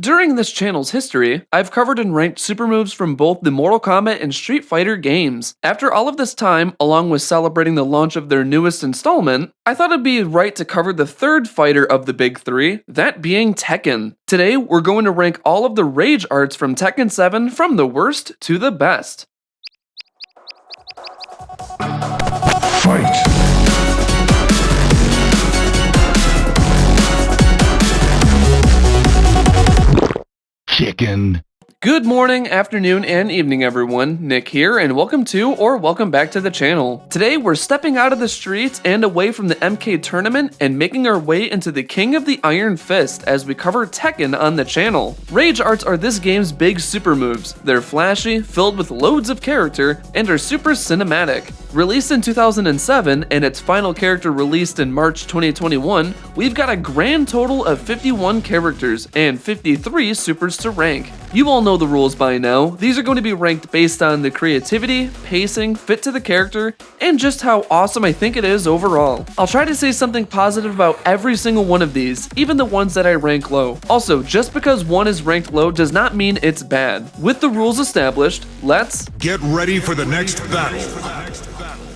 During this channel's history, I've covered and ranked super moves from both the Mortal Kombat and Street Fighter games. After all of this time, along with celebrating the launch of their newest installment, I thought it'd be right to cover the third fighter of the big three, that being Tekken. Today, we're going to rank all of the rage arts from Tekken 7 from the worst to the best. Fight! Chicken. Good morning, afternoon, and evening everyone, Nick here, and welcome to or welcome back to the channel. Today we're stepping out of the streets and away from the MK tournament and making our way into the King of the Iron Fist as we cover Tekken on the channel. Rage arts are this game's big super moves. They're flashy, filled with loads of character, and are super cinematic. Released in 2007 and its final character released in March 2021, we've got a grand total of 51 characters and 53 supers to rank. You all know the rules by now. These are going to be ranked based on the creativity, pacing, fit to the character, and just how awesome I think it is overall. I'll try to say something positive about every single one of these, even the ones that I rank low. Also, just because one is ranked low does not mean it's bad. With the rules established, let's Get ready for the next battle.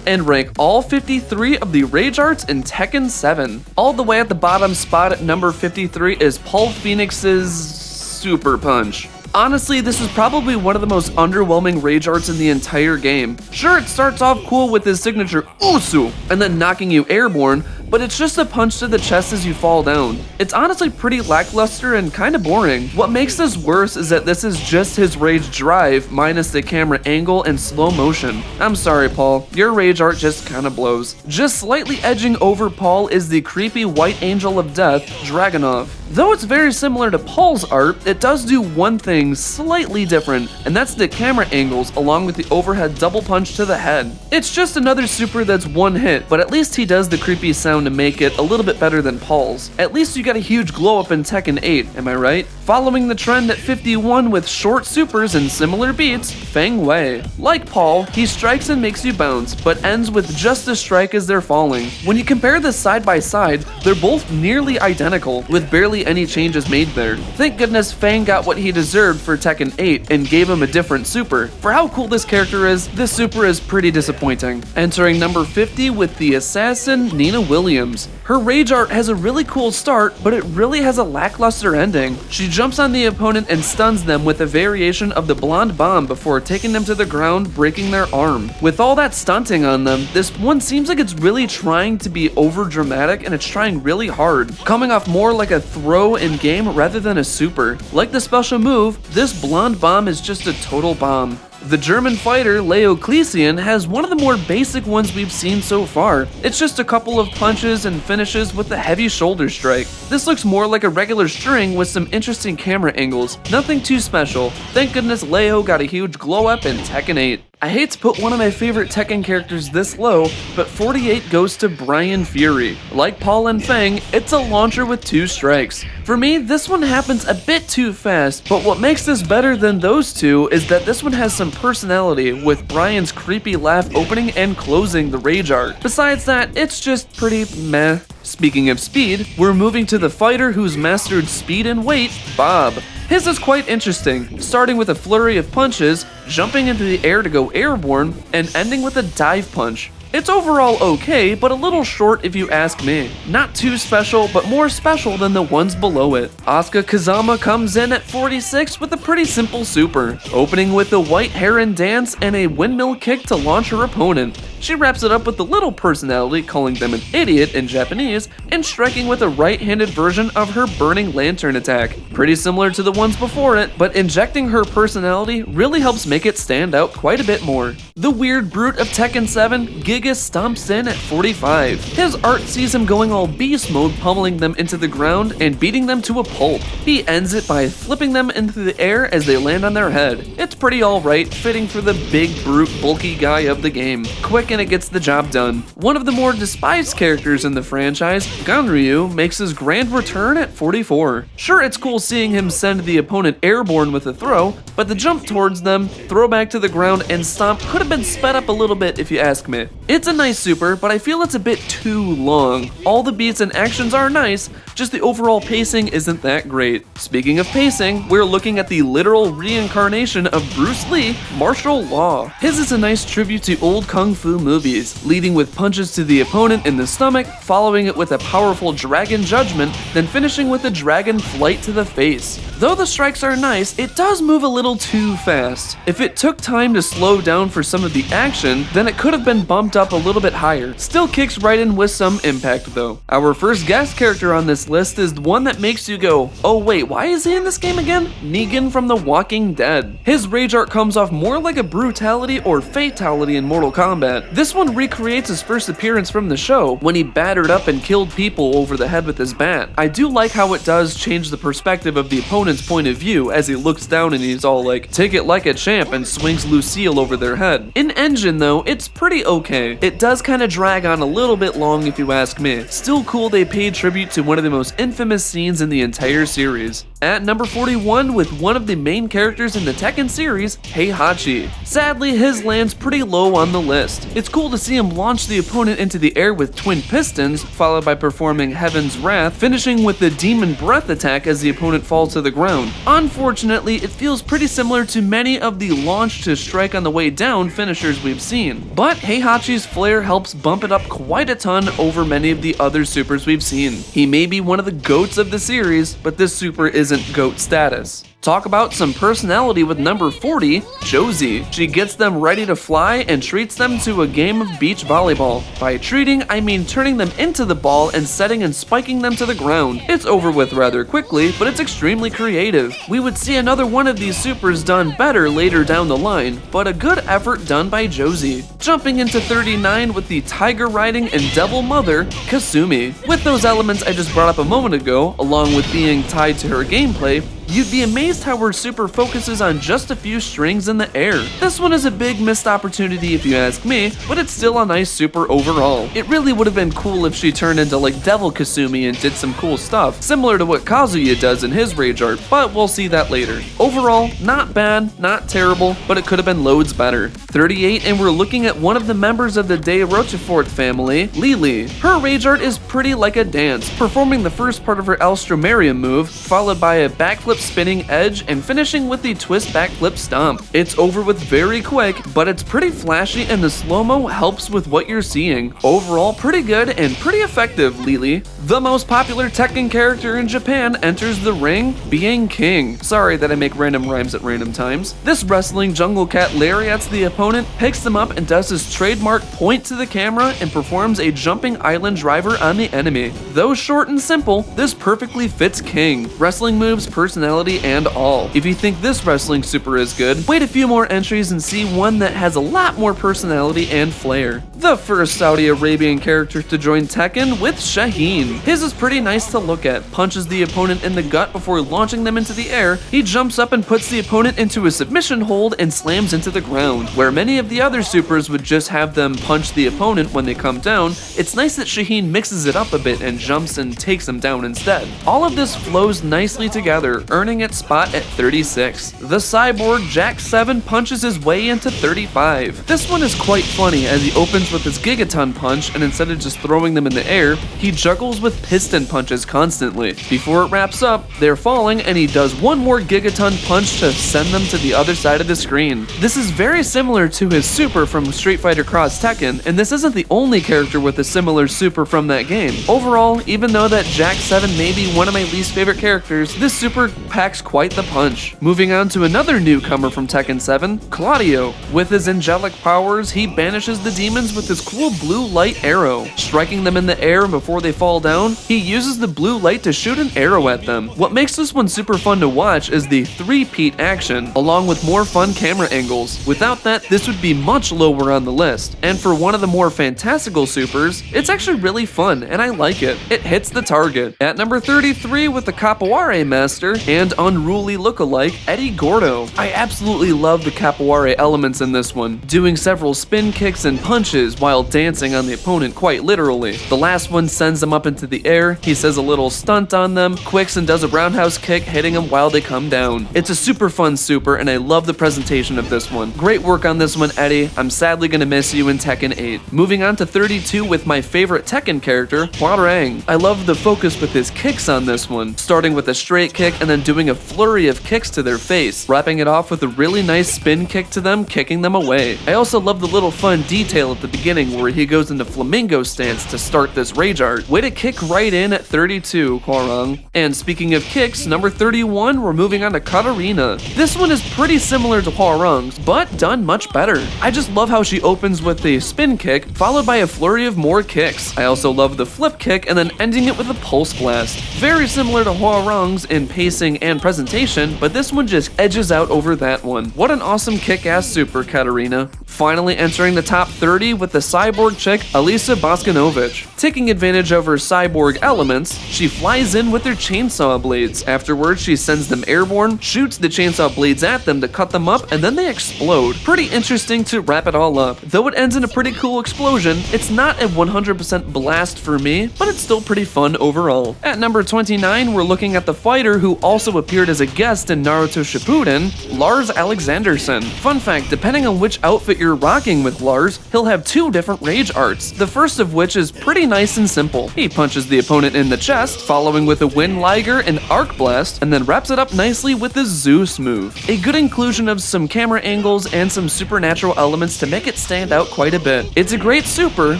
and rank all 53 of the rage arts in Tekken 7. All the way at the bottom spot at number 53 is Paul Phoenix's Super Punch. Honestly, this is probably one of the most underwhelming rage arts in the entire game. Sure, it starts off cool with his signature Usu and then knocking you airborne, but it's just a punch to the chest as you fall down. It's honestly pretty lackluster and kinda boring. What makes this worse is that this is just his rage drive minus the camera angle and slow motion. I'm sorry, Paul, your rage art just kinda blows. Just slightly edging over Paul is the creepy white angel of death, Dragunov. Though it's very similar to Paul's art, it does do one thing slightly different, and that's the camera angles along with the overhead double punch to the head. It's just another super that's one hit, but at least he does the creepy sound to make it a little bit better than Paul's. At least you got a huge glow up in Tekken 8, am I right? Following the trend at 51 with short supers and similar beats, Feng Wei. Like Paul, he strikes and makes you bounce, but ends with just a strike as they're falling. When you compare this side by side, they're both nearly identical, with barely any changes made there. Thank goodness Fang got what he deserved for Tekken 8 and gave him a different super. For how cool this character is, this super is pretty disappointing. Entering number 50 with the assassin Nina Williams. Her rage art has a really cool start, but it really has a lackluster ending. She jumps on the opponent and stuns them with a variation of the blonde bomb before taking them to the ground, breaking their arm. With all that stunting on them, this one seems like it's really trying to be over dramatic and it's trying really hard, coming off more like a throw in game rather than a super. Like the special move, this blonde bomb is just a total bomb. The German fighter Leo Clesian has one of the more basic ones we've seen so far. It's just a couple of punches and finishes with a heavy shoulder strike. This looks more like a regular string with some interesting camera angles. Nothing too special. Thank goodness Leo got a huge glow up in Tekken 8. I hate to put one of my favorite Tekken characters this low, but 48 goes to Brian Fury. Like Paul and Fang, it's a launcher with 2 strikes. For me, this one happens a bit too fast, but what makes this better than those two is that this one has some personality, with Brian's creepy laugh opening and closing the rage art. Besides that, it's just pretty meh. Speaking of speed, we're moving to the fighter who's mastered speed and weight, Bob. His is quite interesting, starting with a flurry of punches, jumping into the air to go airborne, and ending with a dive punch. It's overall okay, but a little short if you ask me. Not too special, but more special than the ones below it. Asuka Kazama comes in at 46 with a pretty simple super, opening with a white heron dance and a windmill kick to launch her opponent. She wraps it up with a little personality, calling them an idiot in Japanese, and striking with a right-handed version of her burning lantern attack. Pretty similar to the ones before it, but injecting her personality really helps make it stand out quite a bit more. The weird brute of Tekken 7, Giga, stomps in at 45. His art sees him going all beast mode, pummeling them into the ground and beating them to a pulp. He ends it by flipping them into the air as they land on their head. It's pretty alright, fitting for the big brute bulky guy of the game. Quick and it gets the job done. One of the more despised characters in the franchise, Ganryu, makes his grand return at 44. Sure, it's cool seeing him send the opponent airborne with a throw, but the jump towards them, throw back to the ground, and stomp could have been sped up a little bit if you ask me. It's a nice super, but I feel it's a bit too long. All the beats and actions are nice, just the overall pacing isn't that great. Speaking of pacing, we're looking at the literal reincarnation of Bruce Lee, martial law. His is a nice tribute to old kung fu movies, leading with punches to the opponent in the stomach, following it with a powerful dragon judgment, then finishing with a dragon flight to the face. Though the strikes are nice, it does move a little too fast. If it took time to slow down for some of the action, then it could have been bumped up a little bit higher. Still kicks right in with some impact though. Our first guest character on this list is the one that makes you go, oh wait, why is he in this game again? Negan from The Walking Dead. His rage art comes off more like a brutality or fatality in Mortal Kombat. This one recreates his first appearance from the show, when he battered up and killed people over the head with his bat. I do like how it does change the perspective of the opponent's point of view as he looks down and he's all like, take it like a champ, and swings Lucille over their head. In engine though, it's pretty okay. It does kind of drag on a little bit long if you ask me. Still cool they paid tribute to one of the most infamous scenes in the entire series. At number 41, with one of the main characters in the Tekken series, Heihachi. Sadly, his lands pretty low on the list. It's cool to see him launch the opponent into the air with twin pistons, followed by performing Heaven's Wrath, finishing with the Demon Breath attack as the opponent falls to the ground. Unfortunately, it feels pretty similar to many of the launch to strike on the way down finishers we've seen, but Heihachi's flair helps bump it up quite a ton over many of the other supers we've seen. He may be one of the GOATs of the series, but this super isn't GOAT status. Talk about some personality with number 40, Josie. She gets them ready to fly and treats them to a game of beach volleyball. By treating, I mean turning them into the ball and setting and spiking them to the ground. It's over with rather quickly, but it's extremely creative. We would see another one of these supers done better later down the line, but a good effort done by Josie. Jumping into 39 with the tiger riding and devil mother, Kasumi. With those elements I just brought up a moment ago, along with being tied to her gameplay, you'd be amazed how her super focuses on just a few strings in the air. This one is a big missed opportunity if you ask me, but it's still a nice super overall. It really would have been cool if she turned into like Devil Kasumi and did some cool stuff, similar to what Kazuya does in his rage art, but we'll see that later. Overall, not bad, not terrible, but it could have been loads better. 38, and we're looking at one of the members of the De Rochefort family, Lily. Her rage art is pretty like a dance, performing the first part of her Elstromarium move, followed by a backflip spinning edge and finishing with the twist backflip stomp. It's over with very quick, but it's pretty flashy and the slow-mo helps with what you're seeing. Overall, pretty good and pretty effective, Lily. The most popular Tekken character in Japan enters the ring, being King. Sorry that I make random rhymes at random times. This wrestling jungle cat lariats the opponent, picks them up and does his trademark point to the camera and performs a jumping island driver on the enemy. Though short and simple, this perfectly fits King. Wrestling moves, personality, and all. If you think this wrestling super is good, wait a few more entries and see one that has a lot more personality and flair. The first Saudi Arabian character to join Tekken with Shaheen. His is pretty nice to look at. Punches the opponent in the gut before launching them into the air. He jumps up and puts the opponent into a submission hold and slams into the ground. Where many of the other supers would just have them punch the opponent when they come down, it's nice that Shaheen mixes it up a bit and jumps and takes them down instead. All of this flows nicely together, earning its spot at 36. The cyborg Jack 7 punches his way into 35. This one is quite funny as he opens with his Gigaton punch, and instead of just throwing them in the air, he juggles with piston punches constantly. Before it wraps up, they're falling and he does one more Gigaton punch to send them to the other side of the screen. This is very similar to his super from Street Fighter Cross Tekken, and this isn't the only character with a similar super from that game. Overall, even though that Jack 7 may be one of my least favorite characters, this super packs quite the punch. Moving on to another newcomer from Tekken 7, Claudio. With his angelic powers, he banishes the demons with his cool blue light arrow. Striking them in the air before they fall down, he uses the blue light to shoot an arrow at them. What makes this one super fun to watch is the three-peat action, along with more fun camera angles. Without that, this would be much lower on the list. And for one of the more fantastical supers, it's actually really fun, and I like it. It hits the target. At number 33 with the Capoeira Master, and unruly lookalike Eddie Gordo. I absolutely love the capoeira elements in this one, doing several spin kicks and punches while dancing on the opponent quite literally. The last one sends them up into the air, he says a little stunt on them, quicks and does a roundhouse kick, hitting them while they come down. It's a super fun super, and I love the presentation of this one. Great work on this one, Eddie. I'm sadly gonna miss you in Tekken 8. Moving on to 32 with my favorite Tekken character, Hwoarang. I love the focus with his kicks on this one, starting with a straight kick and then doing a flurry of kicks to their face, wrapping it off with a really nice spin kick to them, kicking them away. I also love the little fun detail at the beginning where he goes into flamingo stance to start this rage art. Way to kick right in at 32, Hwoarang. And speaking of kicks, number 31, we're moving on to Katarina. This one is pretty similar to Hwoarang's, but done much better. I just love how she opens with a spin kick, followed by a flurry of more kicks. I also love the flip kick and then ending it with a pulse blast. Very similar to Hwoarang's in pacing and presentation, but this one just edges out over that one. What an awesome kick-ass super, Katarina. Finally entering the top 30 with the cyborg chick, Alisa Boskanovic. Taking advantage of her cyborg elements, she flies in with her chainsaw blades. Afterwards, she sends them airborne, shoots the chainsaw blades at them to cut them up, and then they explode. Pretty interesting to wrap it all up. Though it ends in a pretty cool explosion, it's not a 100% blast for me, but it's still pretty fun overall. At number 29, we're looking at the fighter who also appeared as a guest in Naruto Shippuden, Lars Alexanderson. Fun fact, depending on which outfit you're rocking with Lars, he'll have two different rage arts, the first of which is pretty nice and simple. He punches the opponent in the chest, following with a Wind Liger and Arc Blast, and then wraps it up nicely with the Zeus move. A good inclusion of some camera angles and some supernatural elements to make it stand out quite a bit. It's a great super,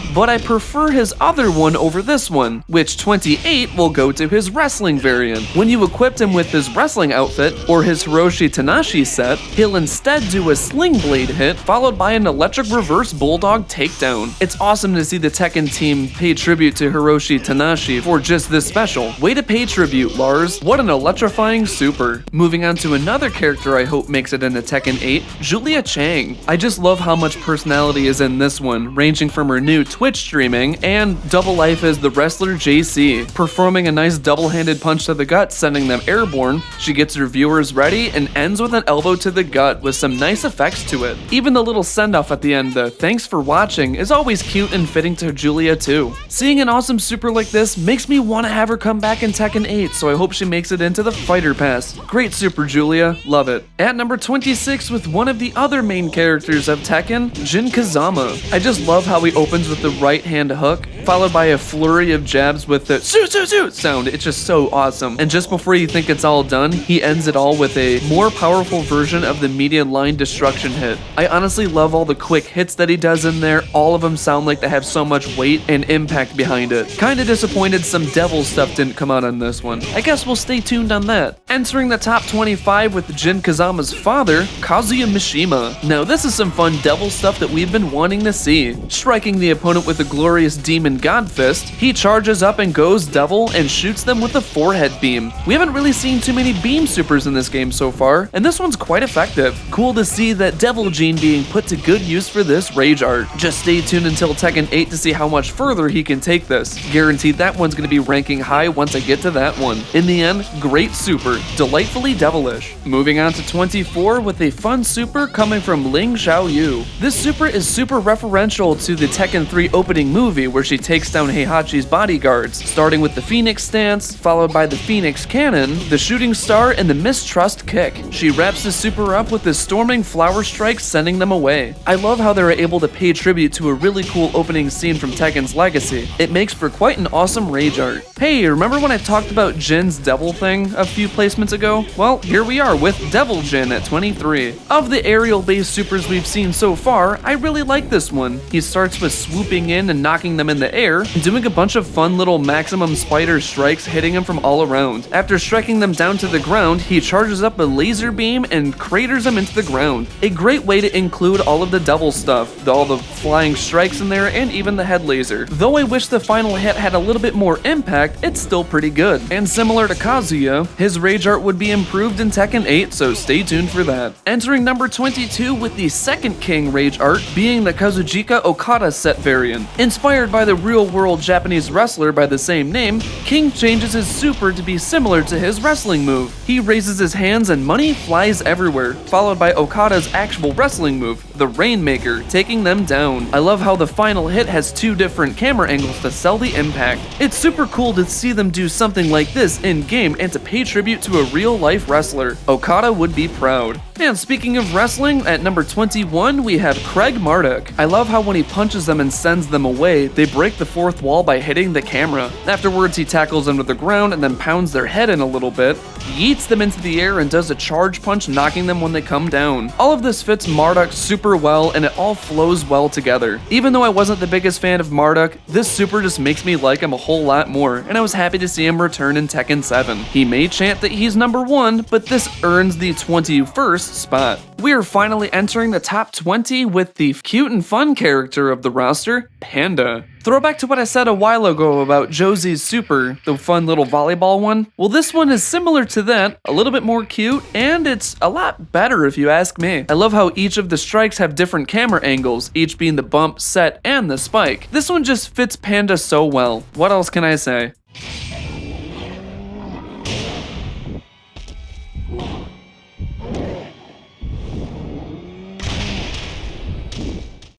but I prefer his other one over this one, which 28 will go to his wrestling variant. When you equipped him with his wrestling outfit, or his Hiroshi Tanashi set, he'll instead do a sling blade hit, followed by an electric reverse bulldog takedown. It's awesome to see the Tekken team pay tribute to Hiroshi Tanashi for just this special. Way to pay tribute, Lars. What an electrifying super. Moving on to another character I hope makes it into Tekken 8, Julia Chang. I just love how much personality is in this one, ranging from her new Twitch streaming and double life as the wrestler JC. Performing a nice double-handed punch to the gut, sending them airborne, she gets her viewers ready and ends with an elbow to the gut with some nice effects to it. Even the little send-off at the end, the thanks for watching, is always cute and fitting to Julia too. Seeing an awesome super like this makes me want to have her come back in Tekken 8, so I hope she makes it into the Fighter Pass. Great super, Julia. Love it. At number 26 with one of the other main characters of Tekken, Jin Kazama. I just love how he opens with the right hand hook, followed by a flurry of jabs with the "Soo Soo Soo" sound. It's just so awesome. And just before you think it's all done, he ends it all with a more powerful version of the median line destruction hit. I honestly love all the quick hits that he does in there. All of them sound like they have so much weight and impact behind it. Kinda disappointed some devil stuff didn't come out on this one. I guess we'll stay tuned on that. Entering the top 25 with Jin Kazama's father, Kazuya Mishima. Now this is some fun devil stuff that we've been wanting to see. Striking the opponent with a glorious demon god fist, he charges up and goes devil and shoots them with a forehead beam. We haven't really seen too many beam supers in this game so far, and this one's quite effective. Cool to see that devil gene being put to good use for this rage art. Just stay tuned until Tekken 8 to see how much further he can take this. Guaranteed that one's gonna be ranking high once I get to that one. In the end, great super, delightfully devilish. Moving on to 24 with a fun super coming from Ling Xiaoyu. This super is super referential to the Tekken 3 opening movie where she takes down Heihachi's bodyguards, starting with the Phoenix stance, followed by the Phoenix Cannon, the Shooting Star, and the Mistrust Kick. She wraps the super up with the Storming Flower Strike, sending them away. I love how they're able to pay tribute to a really cool opening scene from Tekken's legacy. It makes for quite an awesome rage art. Hey, remember when I talked about Jin's devil thing a few placements ago? Well, here we are with Devil Jin at 23. Of the aerial-based supers we've seen so far, I really like this one. He starts with swooping in and knocking them in the air, and doing a bunch of fun little maximum spider strikes, hitting them from all around. After striking them down to the ground, he charges up a laser beam and craters them into the ground. A great way to include all of the devil stuff, all the flying strikes in there, and even the head laser. Though I wish the final hit had a little bit more impact, it's still pretty good. And similar to Kazuya, his rage art would be improved in Tekken 8, so stay tuned for that. Entering number 22 with the second King rage art being the Kazuchika Okada set variant. Inspired by the real-world Japanese wrestler by the same name, King changes his super to be similar to his wrestling wrestling move. He raises his hands and money flies everywhere, followed by Okada's actual wrestling move, the Rainmaker, taking them down. I love how the final hit has 2 different camera angles to sell the impact. It's super cool to see them do something like this in-game and to pay tribute to a real-life wrestler. Okada would be proud. And speaking of wrestling, at number 21, we have Craig Marduk. I love how when he punches them and sends them away, they break the 4th wall by hitting the camera. Afterwards, he tackles them to the ground and then pounds their head in a little bit, yeets them into the air and does a charge punch, knocking them when they come down. All of this fits Marduk super well and it all flows well together. Even though I wasn't the biggest fan of Marduk, this super just makes me like him a whole lot more, and I was happy to see him return in Tekken 7. He may chant that he's number 1, but this earns the 21st spot. We are finally entering the top 20 with the cute and fun character of the roster, Panda. Throwback to what I said a while ago about Josie's super, the fun little volleyball one. Well, this one is similar to that, a little bit more cute, and it's a lot better if you ask me. I love how each of the strikes have different camera angles, each being the bump, set, and the spike. This one just fits Panda so well. What else can I say?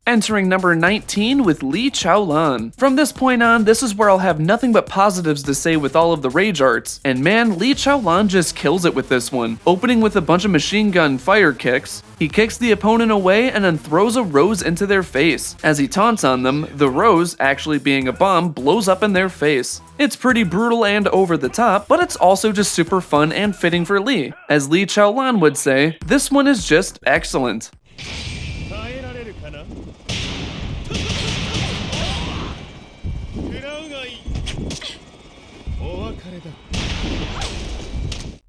Entering number 19 with Lee Chaolan. From this point on, this is where I'll have nothing but positives to say with all of the rage arts. And man, Lee Chaolan just kills it with this one. Opening with a bunch of machine gun fire kicks, he kicks the opponent away and then throws a rose into their face. As he taunts on them, the rose, actually being a bomb, blows up in their face. It's pretty brutal and over the top, but it's also just super fun and fitting for Lee. As Lee Chaolan would say, this one is just excellent.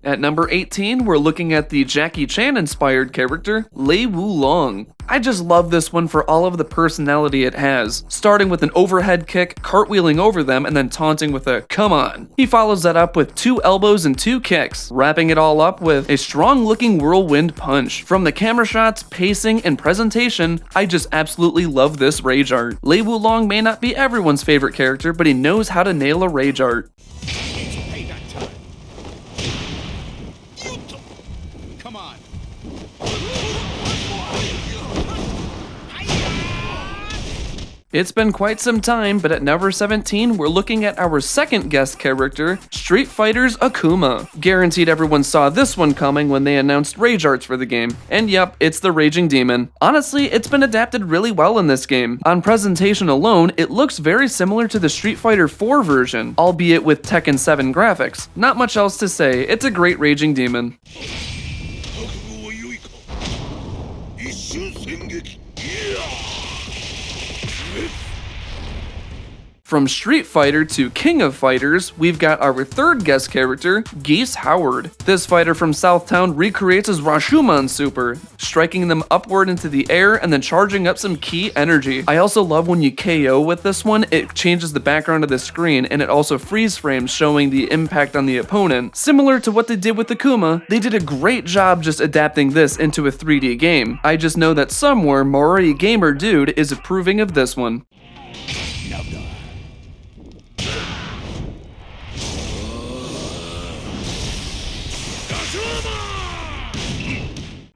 At number 18, we're looking at the Jackie Chan inspired character, Lei Wulong. I just love this one for all of the personality it has, starting with an overhead kick, cartwheeling over them, and then taunting with a come on. He follows that up with 2 elbows and 2 kicks, wrapping it all up with a strong looking whirlwind punch. From the camera shots, pacing, and presentation, I just absolutely love this rage art. Lei Wulong may not be everyone's favorite character, but he knows how to nail a rage art. It's been quite some time, but at number 17, we're looking at our second guest character, Street Fighter's Akuma. Guaranteed everyone saw this one coming when they announced rage arts for the game. And yep, it's the Raging Demon. Honestly, it's been adapted really well in this game. On presentation alone, it looks very similar to the Street Fighter 4 version, albeit with Tekken 7 graphics. Not much else to say, it's a great Raging Demon. From Street Fighter to King of Fighters, we've got our third guest character, Geese Howard. This fighter from Southtown recreates his Rashomon super, striking them upward into the air and then charging up some key energy. I also love when you KO with this one, it changes the background of the screen and it also freeze frames showing the impact on the opponent. Similar to what they did with Akuma, they did a great job just adapting this into a 3D game. I just know that somewhere Mori Gamer Dude is approving of this one.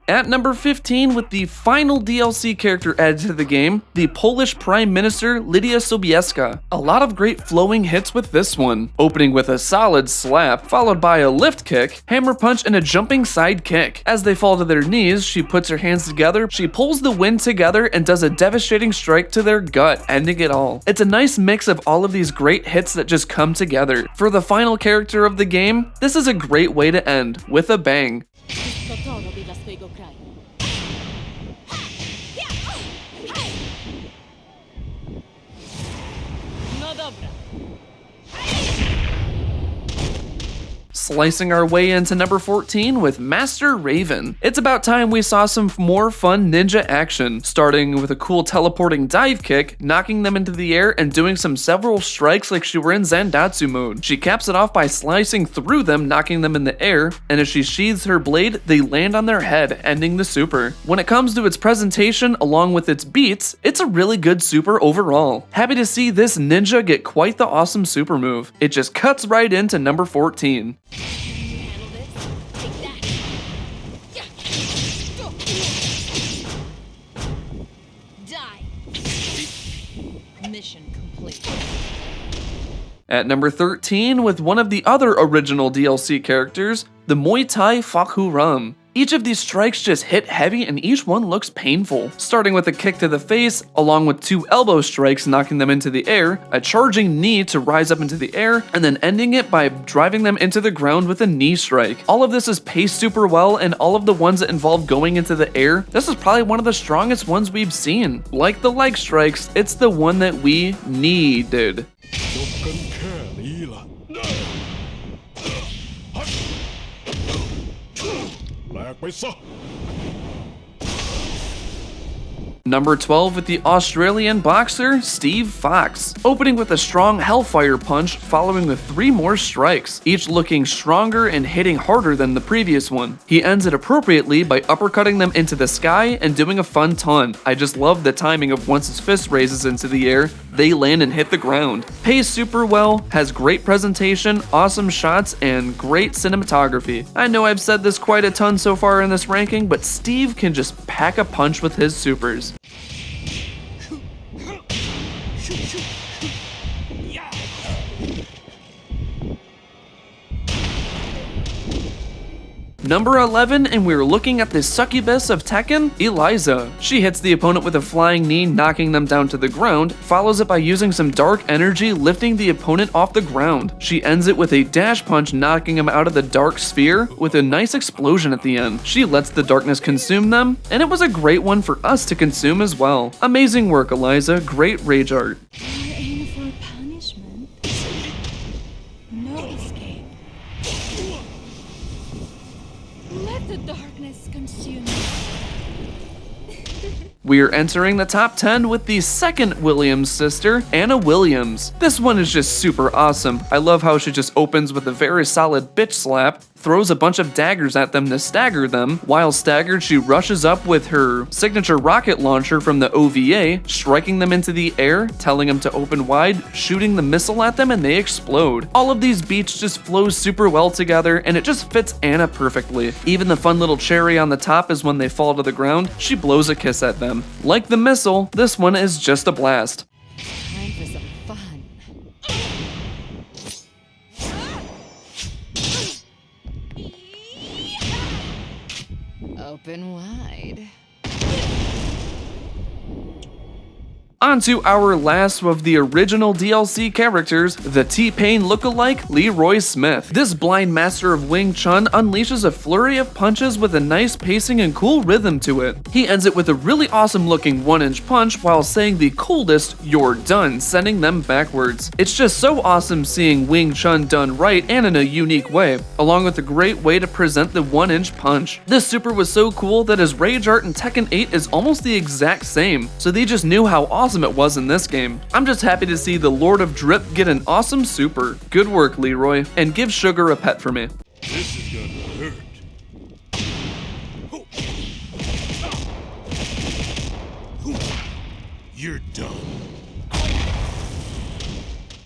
At number 15, with the final DLC character added to the game, the Polish Prime Minister Lidia Sobieska. A lot of great flowing hits with this one, opening with a solid slap, followed by a lift kick, hammer punch, and a jumping side kick. As they fall to their knees, she puts her hands together, she pulls the wind together, and does a devastating strike to their gut, ending it all. It's a nice mix of all of these great hits that just come together. For the final character of the game, this is a great way to end, with a bang. Slicing our way into number 14 with Master Raven. It's about time we saw some more fun ninja action, starting with a cool teleporting dive kick, knocking them into the air and doing several strikes like she were in Zandatsu mode. She caps it off by slicing through them, knocking them in the air, and as she sheathes her blade, they land on their head, ending the super. When it comes to its presentation along with its beats, it's a really good super overall. Happy to see this ninja get quite the awesome super move. It just cuts right into number 14. At number 13, with one of the other original DLC characters, the Muay Thai Fakuram. Each of these strikes just hit heavy and each one looks painful, starting with a kick to the face, along with 2 elbow strikes knocking them into the air, a charging knee to rise up into the air, and then ending it by driving them into the ground with a knee strike. All of this is paced super well, and all of the ones that involve going into the air, this is probably one of the strongest ones we've seen. Like the leg strikes, it's the one that we needed. Number 12 with the Australian boxer, Steve Fox, opening with a strong Hellfire punch following with 3 more strikes, each looking stronger and hitting harder than the previous one. He ends it appropriately by uppercutting them into the sky and doing a fun ton. I just love the timing of once his fist raises into the air, they land and hit the ground. Pays super well, has great presentation, awesome shots, and great cinematography. I know I've said this quite a ton so far in this ranking, but Steve can just pack a punch with his supers. Number 11, and we're looking at the succubus of Tekken, Eliza. She hits the opponent with a flying knee, knocking them down to the ground, follows it by using some dark energy, lifting the opponent off the ground. She ends it with a dash punch, knocking him out of the dark sphere, with a nice explosion at the end. She lets the darkness consume them, and it was a great one for us to consume as well. Amazing work, Eliza. Great rage art. You're in for punishment. No escape. Let the darkness consume you. We are entering the top 10 with the second Williams sister, Anna Williams. This one is just super awesome. I love how she just opens with a very solid bitch slap, throws a bunch of daggers at them to stagger them. While staggered, she rushes up with her signature rocket launcher from the OVA, striking them into the air, telling them to open wide, shooting the missile at them, and they explode. All of these beats just flow super well together, and it just fits Anna perfectly. Even the fun little cherry on the top is when they fall to the ground, she blows a kiss at them. Like the missile, this one is just a blast. Time for some fun. Open wide. On to our last of the original DLC characters, the T-Pain lookalike Leroy Smith. This blind master of Wing Chun unleashes a flurry of punches with a nice pacing and cool rhythm to it. He ends it with a really awesome looking 1-inch punch while saying the coldest "you're done," sending them backwards. It's just so awesome seeing Wing Chun done right and in a unique way, along with a great way to present the 1-inch punch. This super was so cool that his rage art in Tekken 8 is almost the exact same, so they just knew how awesome it was in this game. I'm just happy to see the Lord of Drip get an awesome super. Good work, Leroy, and give Sugar a pet for me. This is gonna hurt. You're done.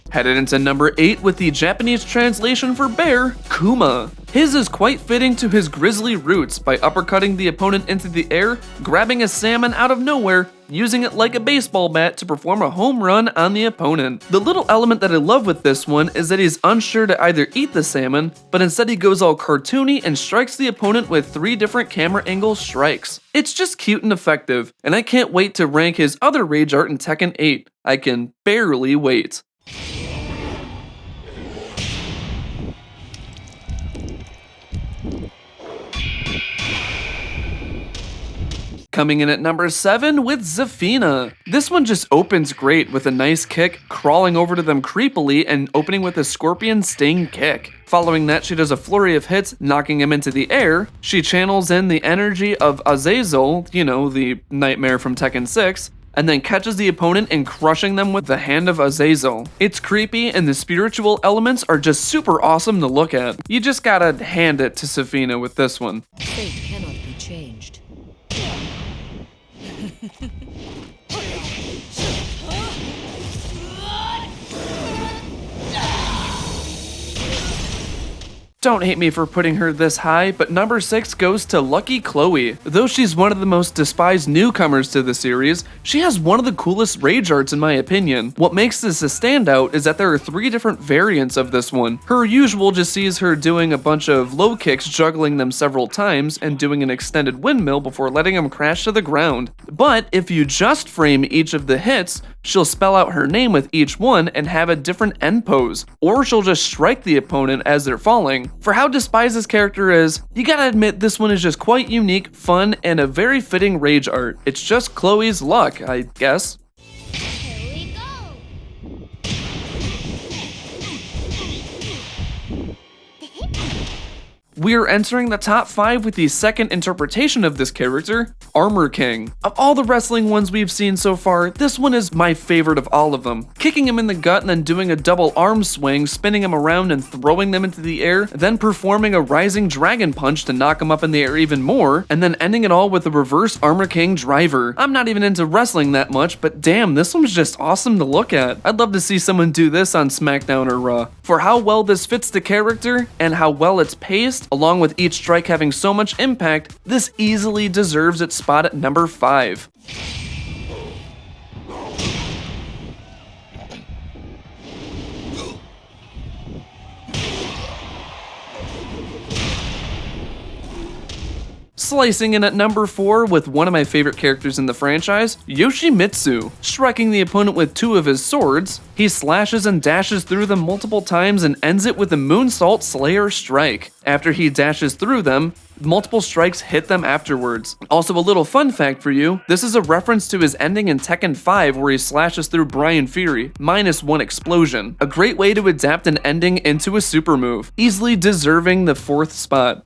Headed into number 8 with the Japanese translation for bear, Kuma. His is quite fitting to his grisly roots by uppercutting the opponent into the air, grabbing a salmon out of nowhere, using it like a baseball bat to perform a home run on the opponent. The little element that I love with this one is that he's unsure to either eat the salmon, but instead he goes all cartoony and strikes the opponent with 3 different camera angle strikes. It's just cute and effective, and I can't wait to rank his other rage art in Tekken 8. I can barely wait. Coming in at number 7 with Zafina. This one just opens great with a nice kick, crawling over to them creepily and opening with a scorpion sting kick. Following that, she does a flurry of hits, knocking him into the air. She channels in the energy of Azazel, you know, the nightmare from Tekken 6, and then catches the opponent and crushing them with the hand of Azazel. It's creepy, and the spiritual elements are just super awesome to look at. You just gotta hand it to Zafina with this one. Fate cannot be changed. Don't hate me for putting her this high, but number 6 goes to Lucky Chloe. Though she's one of the most despised newcomers to the series, she has one of the coolest rage arts in my opinion. What makes this a standout is that there are 3 different variants of this one. Her usual just sees her doing a bunch of low kicks, juggling them several times, and doing an extended windmill before letting them crash to the ground. But if you just frame each of the hits, she'll spell out her name with each one and have a different end pose, or she'll just strike the opponent as they're falling. For how despised this character is, you gotta admit this one is just quite unique, fun, and a very fitting rage art. It's just Chloe's luck, I guess. Here we go. We're entering the top 5 with the second interpretation of this character, Armor King. Of all the wrestling ones we've seen so far, this one is my favorite of all of them. Kicking him in the gut and then doing a double arm swing, spinning him around and throwing them into the air, then performing a rising dragon punch to knock him up in the air even more, and then ending it all with a reverse Armor King driver. I'm not even into wrestling that much, but damn, this one's just awesome to look at. I'd love to see someone do this on SmackDown or Raw. For how well this fits the character, and how well it's paced, along with each strike having so much impact, this easily deserves its spot at number 5. Slicing in at number 4 with one of my favorite characters in the franchise, Yoshimitsu. Striking the opponent with 2 of his swords, he slashes and dashes through them multiple times and ends it with a Moonsault Slayer strike. After he dashes through them, multiple strikes hit them afterwards. Also, a little fun fact for you, this is a reference to his ending in Tekken 5 where he slashes through Brian Fury, minus 1 explosion. A great way to adapt an ending into a super move, easily deserving the 4th spot.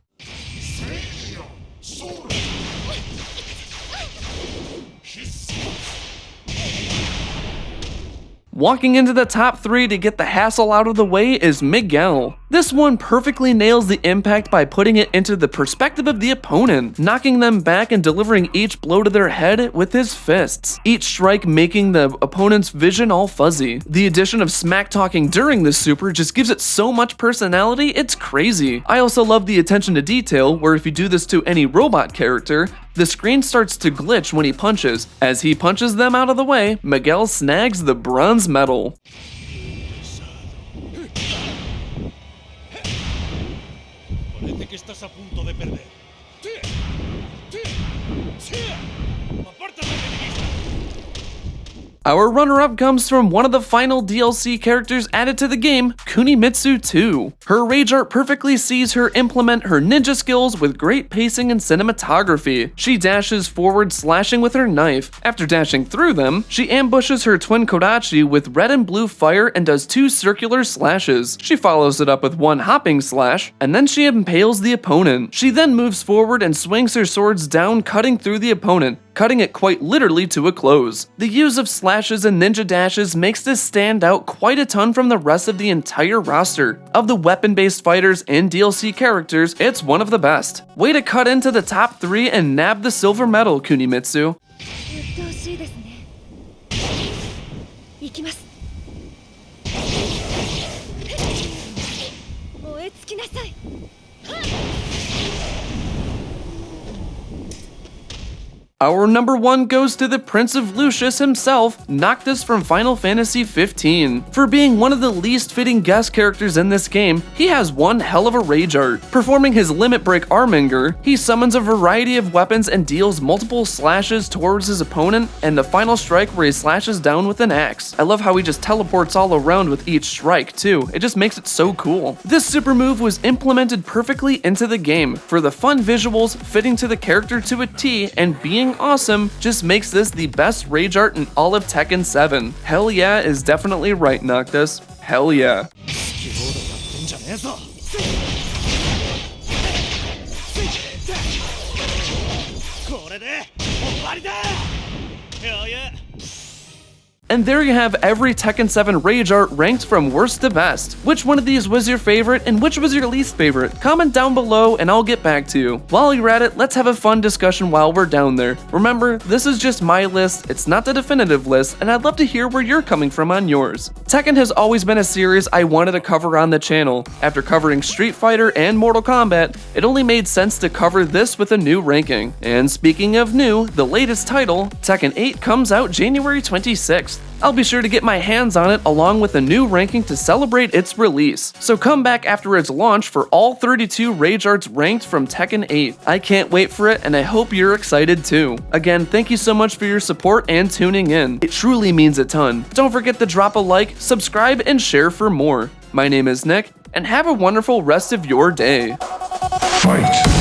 Walking into the top 3 to get the hassle out of the way is Miguel. This one perfectly nails the impact by putting it into the perspective of the opponent, knocking them back and delivering each blow to their head with his fists. Each strike making the opponent's vision all fuzzy. The addition of smack talking during this super just gives it so much personality, it's crazy. I also love the attention to detail, where if you do this to any robot character, the screen starts to glitch when he punches. As he punches them out of the way, Miguel snags the bronze medal. Parece que estás a punto de perder. ¡Apártate, enemigo! Our runner-up comes from one of the final DLC characters added to the game, Kunimitsu 2. Her rage art perfectly sees her implement her ninja skills with great pacing and cinematography. She dashes forward, slashing with her knife. After dashing through them, she ambushes her twin Kodachi with red and blue fire and does 2 circular slashes. She follows it up with 1 hopping slash, and then she impales the opponent. She then moves forward and swings her swords down, cutting through the opponent, cutting it quite literally to a close. The use of slashes and ninja dashes makes this stand out quite a ton from the rest of the entire roster. Of the weapon-based fighters and DLC characters, it's one of the best. Way to cut into the top 3 and nab the silver medal, Kunimitsu. 鬱陶しいですね。行きます。燃え尽きなさい。 Our number 1 goes to the Prince of Lucius himself, Noctis from Final Fantasy XV. For being one of the least fitting guest characters in this game, he has one hell of a rage art. Performing his Limit Break Arminger, he summons a variety of weapons and deals multiple slashes towards his opponent, and the final strike where he slashes down with an axe. I love how he just teleports all around with each strike too, it just makes it so cool. This super move was implemented perfectly into the game. For the fun visuals, fitting to the character to a T, and being awesome just makes this the best rage art in all of Tekken 7. Hell yeah is definitely right, Noctis. Hell yeah. これで終わりだ！Hell yeah! And there you have every Tekken 7 Rage art ranked from worst to best. Which one of these was your favorite and which was your least favorite? Comment down below and I'll get back to you. While you're at it, let's have a fun discussion while we're down there. Remember, this is just my list, it's not the definitive list, and I'd love to hear where you're coming from on yours. Tekken has always been a series I wanted to cover on the channel. After covering Street Fighter and Mortal Kombat, it only made sense to cover this with a new ranking. And speaking of new, the latest title, Tekken 8 comes out January 26th. I'll be sure to get my hands on it along with a new ranking to celebrate its release. So come back after its launch for all 32 Rage Arts ranked from Tekken 8. I can't wait for it and I hope you're excited too. Again, thank you so much for your support and tuning in. It truly means a ton. Don't forget to drop a like, subscribe, and share for more. My name is Nick, and have a wonderful rest of your day. Fight!